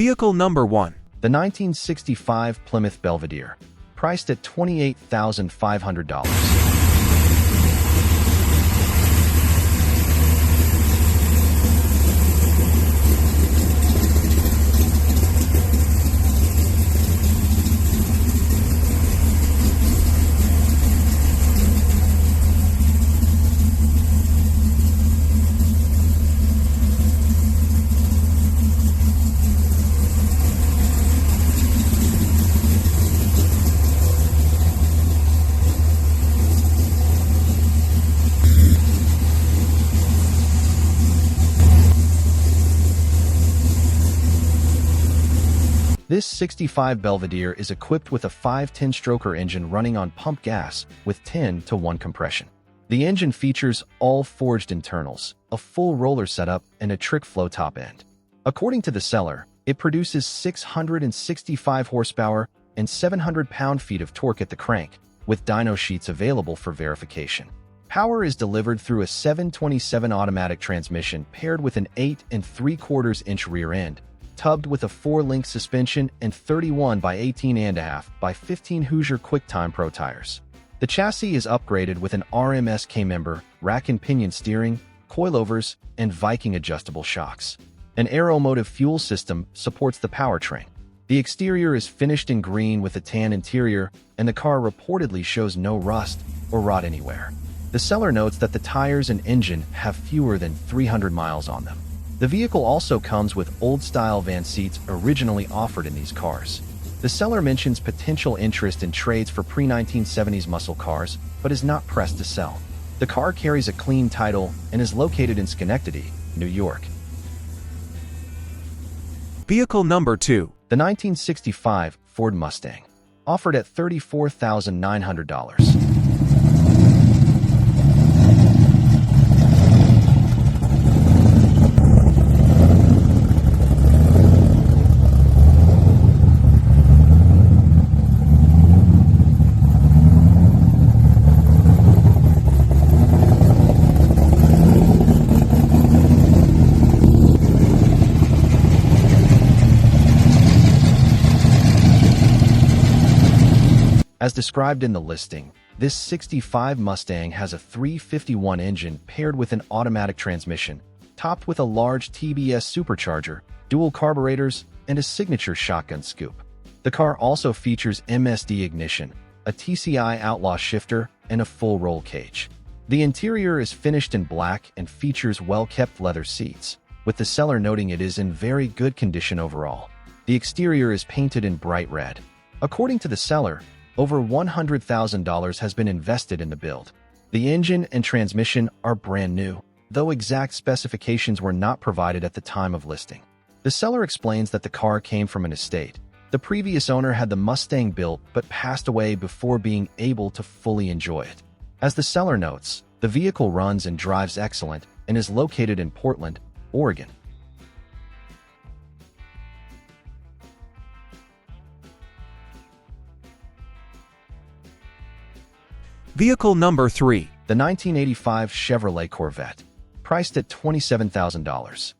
Vehicle number 1. The 1965 Plymouth Belvedere, priced at $28,500. This 65 Belvedere is equipped with a 510-stroker engine running on pump gas with 10-to-1 compression. The engine features all forged internals, a full roller setup, and a trick flow top end. According to the seller, it produces 665 horsepower and 700 pound-feet of torque at the crank, with dyno sheets available for verification. Power is delivered through a 727 automatic transmission paired with an 8 3/4-inch rear end, tubbed with a 4-link suspension and 31 by 18.5 by 15 Hoosier QuickTime Pro tires. The chassis is upgraded with an RMS K-member, rack and pinion steering, coilovers, and Viking adjustable shocks. An aeromotive fuel system supports the powertrain. The exterior is finished in green with a tan interior, and the car reportedly shows no rust or rot anywhere. The seller notes that the tires and engine have fewer than 300 miles on them. The vehicle also comes with old-style van seats originally offered in these cars. The seller mentions potential interest in trades for pre-1970s muscle cars, but is not pressed to sell. The car carries a clean title and is located in Schenectady, New York. Vehicle number 2. The 1965 Ford Mustang, offered at $34,900. As described in the listing, this 65 Mustang has a 351 engine paired with an automatic transmission, topped with a large TBS supercharger, dual carburetors, and a signature shotgun scoop. The car also features MSD ignition, a TCI Outlaw shifter, and a full roll cage. The interior is finished in black and features well-kept leather seats, with the seller noting it is in very good condition overall. The exterior is painted in bright red. According to the seller, over $100,000 has been invested in the build. The engine and transmission are brand new, though exact specifications were not provided at the time of listing. The seller explains that the car came from an estate. The previous owner had the Mustang built but passed away before being able to fully enjoy it. As the seller notes, the vehicle runs and drives excellent and is located in Portland, Oregon. Vehicle number 3. The 1985 Chevrolet Corvette, priced at $27,000.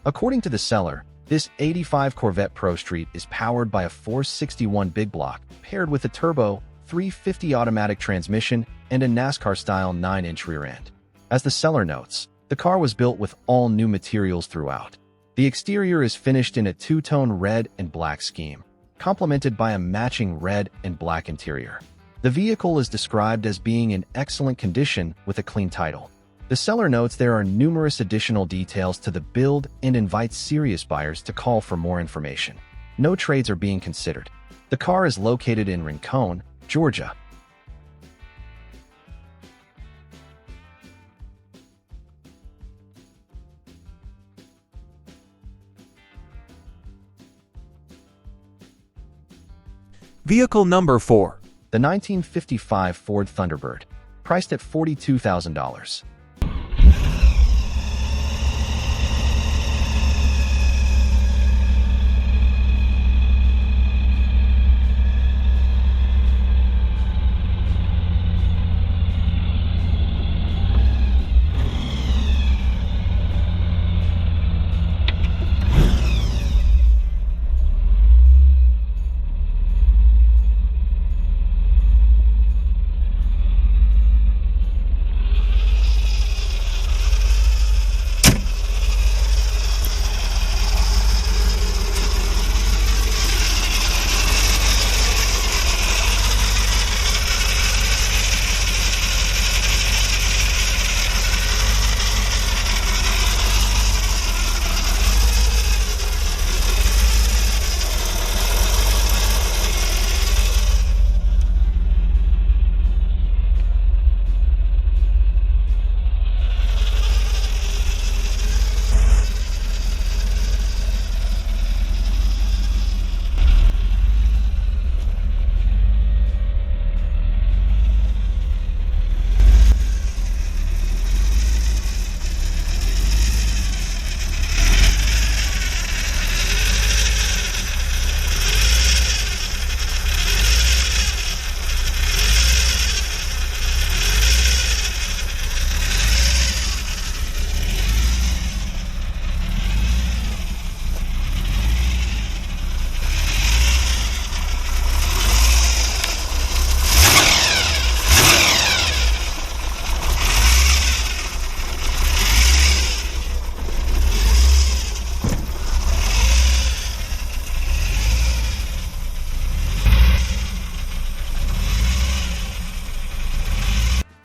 According to the seller, this 85 Corvette Pro Street is powered by a 461 big block paired with a turbo 350 automatic transmission and a NASCAR-style 9-inch rear end. As the seller notes, the car was built with all new materials throughout. The exterior is finished in a two-tone red and black scheme, complemented by a matching red and black interior. The vehicle is described as being in excellent condition with a clean title. The seller notes there are numerous additional details to the build and invites serious buyers to call for more information. No trades are being considered. The car is located in Rincon, Georgia. Vehicle number 4. The 1955 Ford Thunderbird, priced at $42,000.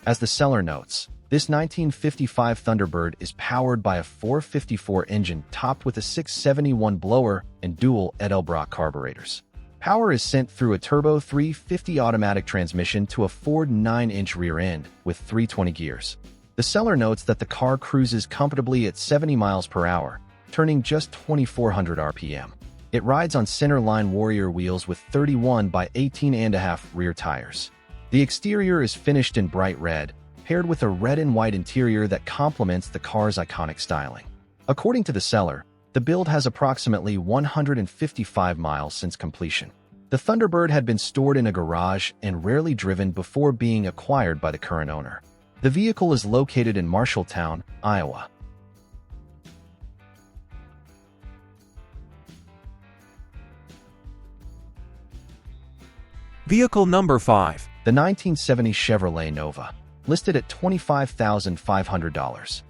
As the seller notes, this 1955 Thunderbird is powered by a 454 engine topped with a 671 blower and dual Edelbrock carburetors. Power is sent through a turbo 350 automatic transmission to a Ford 9-inch rear end with 320 gears. The seller notes that the car cruises comfortably at 70 miles per hour, turning just 2,400 RPM. It rides on centerline Warrior wheels with 31 by 18.5 rear tires. The exterior is finished in bright red, paired with a red and white interior that complements the car's iconic styling. According to the seller, the build has approximately 155 miles since completion. The Thunderbird had been stored in a garage and rarely driven before being acquired by the current owner. The vehicle is located in Marshalltown, Iowa. Vehicle number 5. The 1970 Chevrolet Nova, listed at $25,500.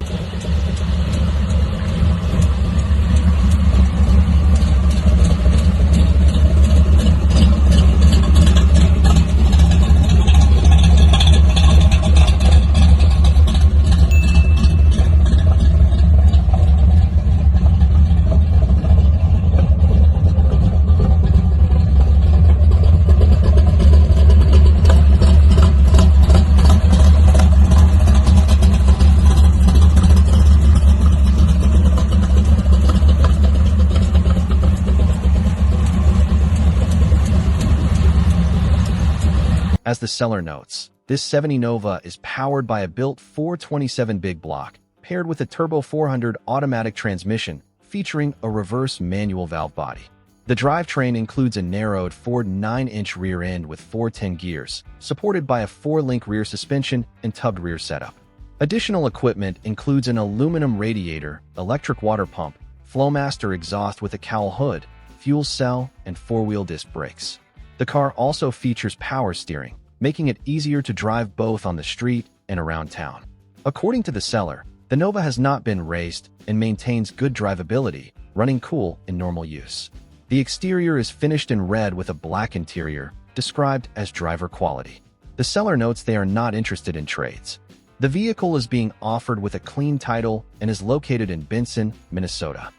As the seller notes, this 70 Nova is powered by a built 427 big block, paired with a turbo 400 automatic transmission featuring a reverse manual valve body. The drivetrain includes a narrowed Ford 9-inch rear end with 410 gears, supported by a 4-link rear suspension and tubbed rear setup. Additional equipment includes an aluminum radiator, electric water pump, Flowmaster exhaust with a cowl hood, fuel cell, and 4-wheel disc brakes. The car also features power steering, making it easier to drive both on the street and around town. According to the seller, the Nova has not been raced and maintains good drivability, running cool in normal use. The exterior is finished in red with a black interior, described as driver quality. The seller notes they are not interested in trades. The vehicle is being offered with a clean title and is located in Benson, Minnesota.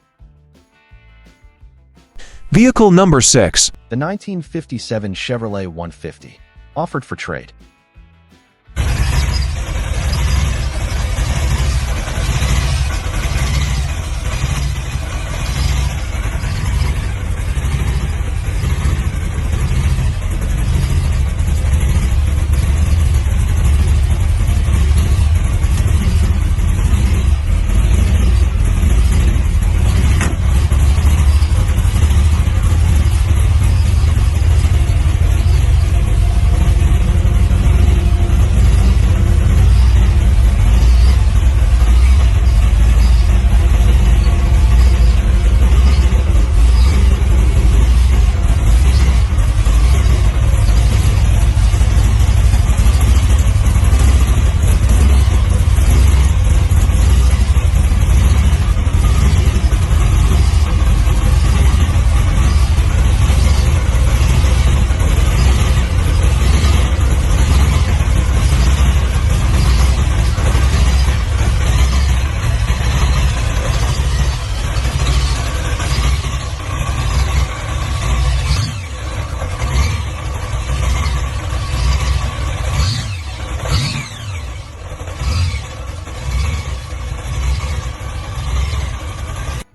Vehicle number 6. The 1957 Chevrolet 150, offered for trade.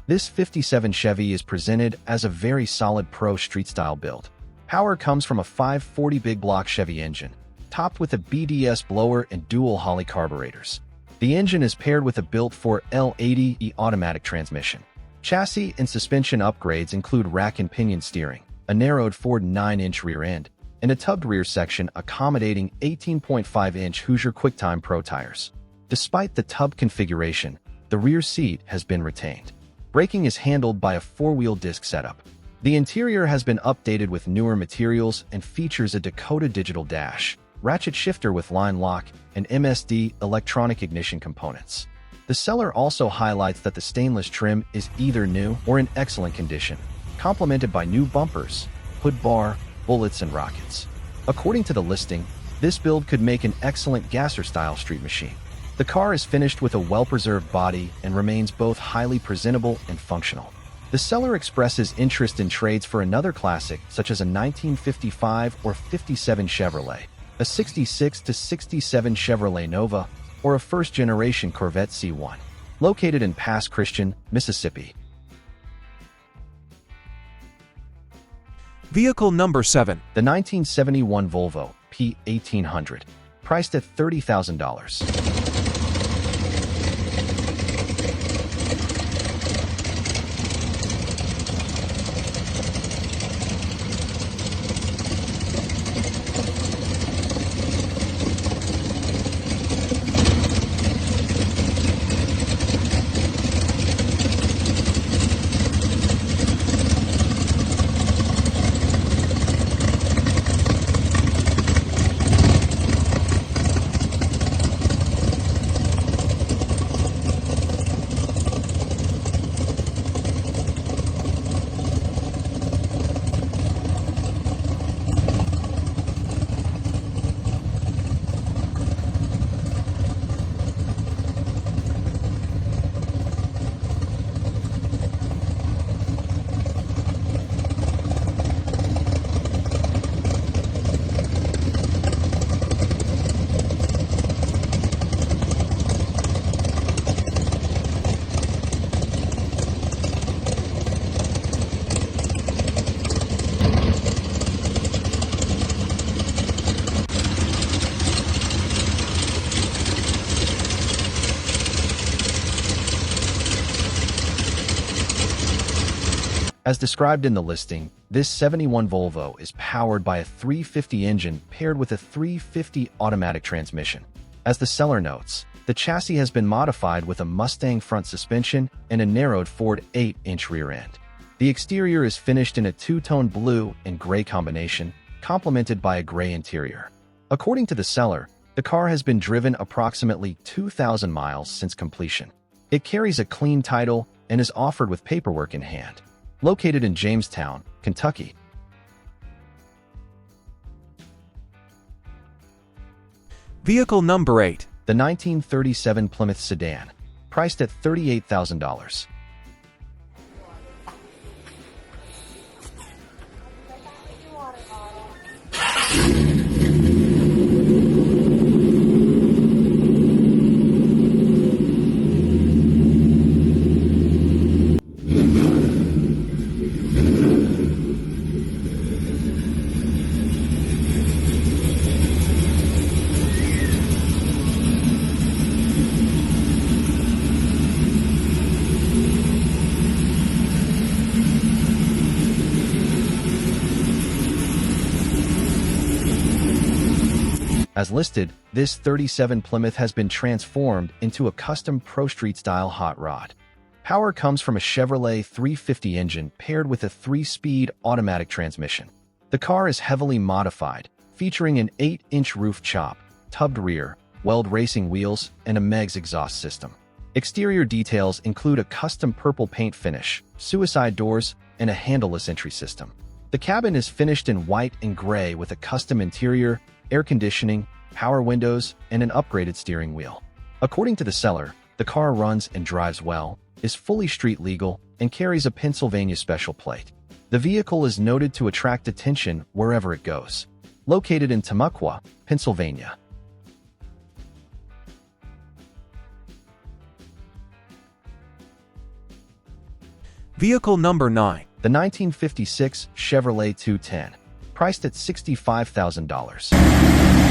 This 57 Chevy is presented as a very solid pro street-style build. Power comes from a 540 big block Chevy engine, topped with a BDS blower and dual Holley carburetors. The engine is paired with a built-for L80E automatic transmission. Chassis and suspension upgrades include rack and pinion steering, a narrowed Ford 9-inch rear end, and a tubbed rear section accommodating 18.5-inch Hoosier QuickTime Pro tires. Despite the tub configuration, the rear seat has been retained. Braking is handled by a 4-wheel disc setup. The interior has been updated with newer materials and features a Dakota digital dash, ratchet shifter with line lock, and MSD electronic ignition components. The seller also highlights that the stainless trim is either new or in excellent condition, complemented by new bumpers, hood bar, bullets, and rockets. According to the listing, This build could make an excellent gasser-style street machine. The car is finished with a well-preserved body and remains both highly presentable and functional. The seller expresses interest in trades for another classic, such as a 1955 or 57 Chevrolet, a 66 to 67 Chevrolet Nova, or a first-generation Corvette C1, located in Pass Christian, Mississippi. Vehicle number 7. The 1971 Volvo P1800, priced at $30,000. As described in the listing, this 71 Volvo is powered by a 350 engine paired with a 350 automatic transmission. As the seller notes, the chassis has been modified with a Mustang front suspension and a narrowed Ford 8-inch rear end. The exterior is finished in a two-tone blue and gray combination, complemented by a gray interior. According to the seller, the car has been driven approximately 2,000 miles since completion. It carries a clean title and is offered with paperwork in hand. Located in Jamestown, Kentucky. Vehicle number 8. The 1937 Plymouth sedan, priced at $38,000. As listed, this 37 Plymouth has been transformed into a custom Pro Street-style hot rod. Power comes from a Chevrolet 350 engine paired with a 3-speed automatic transmission. The car is heavily modified, featuring an 8-inch roof chop, tubbed rear, Weld racing wheels, and a Meg's exhaust system. Exterior details include a custom purple paint finish, suicide doors, and a handleless entry system. The cabin is finished in white and gray with a custom interior, air conditioning, power windows, and an upgraded steering wheel. According to the seller, the car runs and drives well, is fully street legal, and carries a Pennsylvania special plate. The vehicle is noted to attract attention wherever it goes. Located in Tamaqua, Pennsylvania. Vehicle number 9. The 1956 Chevrolet 210, priced at $65,000.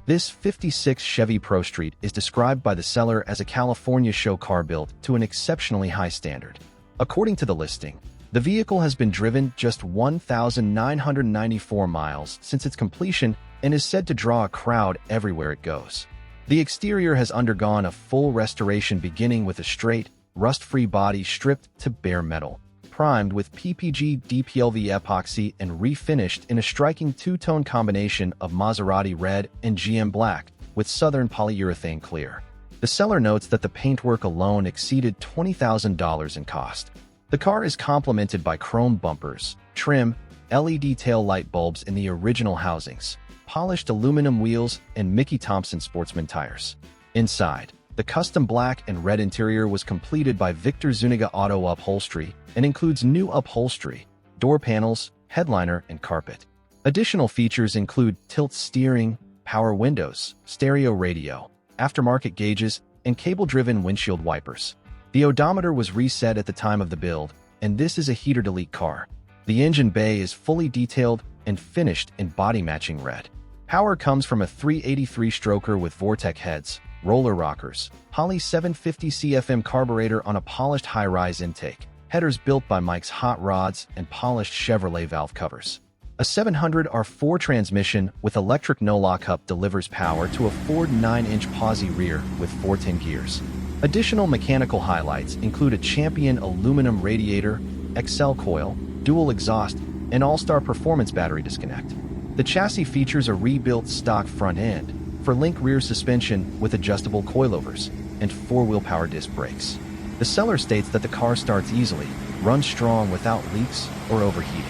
This 56 Chevy Pro Street is described by the seller as a California show car built to an exceptionally high standard. According to the listing, the vehicle has been driven just 1,994 miles since its completion and is said to draw a crowd everywhere it goes. The exterior has undergone a full restoration beginning with a straight, rust-free body stripped to bare metal, primed with PPG DPLV epoxy and refinished in a striking two-tone combination of Maserati red and GM black with Southern polyurethane clear. The seller notes that the paintwork alone exceeded $20,000 in cost. The car is complemented by chrome bumpers, trim, LED tail light bulbs in the original housings, polished aluminum wheels, and Mickey Thompson Sportsman tires. Inside, the custom black and red interior was completed by Victor Zuniga Auto Upholstery and includes new upholstery, door panels, headliner, and carpet. Additional features include tilt steering, power windows, stereo radio, aftermarket gauges, and cable-driven windshield wipers. The odometer was reset at the time of the build, and this is a heater-delete car. The engine bay is fully detailed and finished in body-matching red. Power comes from a 383 stroker with Vortec heads, roller rockers, Poly 750 CFM carburetor on a polished high-rise intake, headers built by Mike's Hot Rods, and polished Chevrolet valve covers. A 700R4 transmission with electric no-lock hub delivers power to a Ford 9-inch posi rear with 410 gears. Additional mechanical highlights include a Champion aluminum radiator, Excel coil, dual exhaust, and All-Star Performance battery disconnect. The chassis features a rebuilt stock front end, for link rear suspension with adjustable coilovers, and four-wheel power disc brakes. The seller states that the car starts easily, runs strong without leaks or overheating.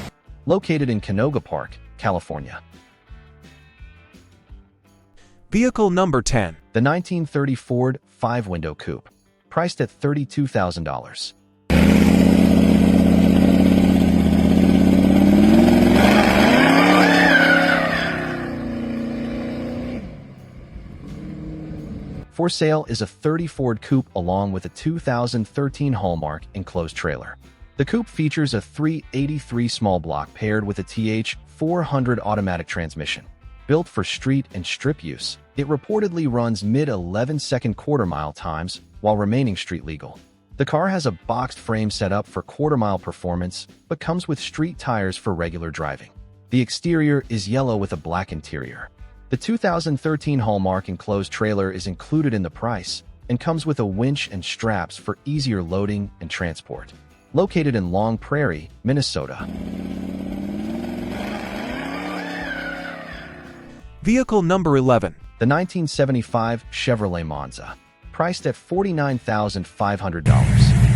Located in Canoga Park, California. Vehicle number 10. The 1930 Ford 5-window coupe, priced at $32,000. For sale is a 30 Ford Coupe along with a 2013 Hallmark enclosed trailer. The coupe features a 383 small block paired with a TH400 automatic transmission. Built for street and strip use, it reportedly runs mid-11-second quarter-mile times while remaining street legal. The car has a boxed frame setup for quarter-mile performance, but comes with street tires for regular driving. The exterior is yellow with a black interior. The 2013 Hallmark enclosed trailer is included in the price and comes with a winch and straps for easier loading and transport. Located in Long Prairie, Minnesota. Vehicle number 11. The 1975 Chevrolet Monza, priced at $49,500.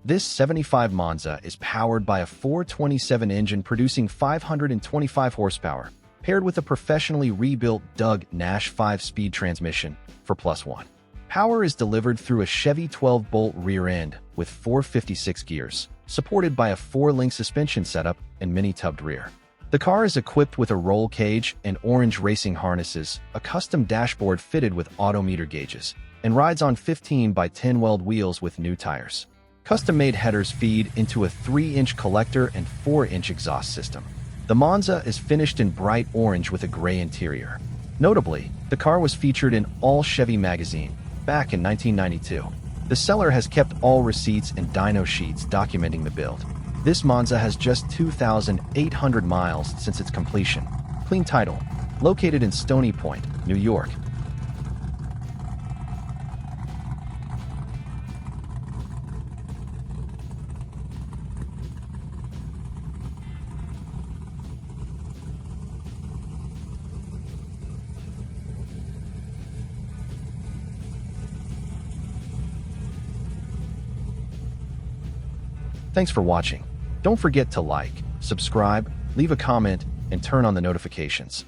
This 75 Monza is powered by a 427 engine producing 525 horsepower, paired with a professionally rebuilt Doug Nash 5-speed transmission for +1. Power is delivered through a Chevy 12-bolt rear end with 456 gears, supported by a 4-link suspension setup and mini-tubbed rear. The car is equipped with a roll cage and orange racing harnesses, a custom dashboard fitted with odometer gauges, and rides on 15 by 10 weld wheels with new tires. Custom-made headers feed into a 3-inch collector and 4-inch exhaust system. The Monza is finished in bright orange with a gray interior. Notably, the car was featured in All Chevy magazine back in 1992. The seller has kept all receipts and dyno sheets documenting the build. This Monza has just 2,800 miles since its completion. Clean title. Located in Stony Point, New York. Thanks for watching. Don't forget to like, subscribe, leave a comment, and turn on the notifications.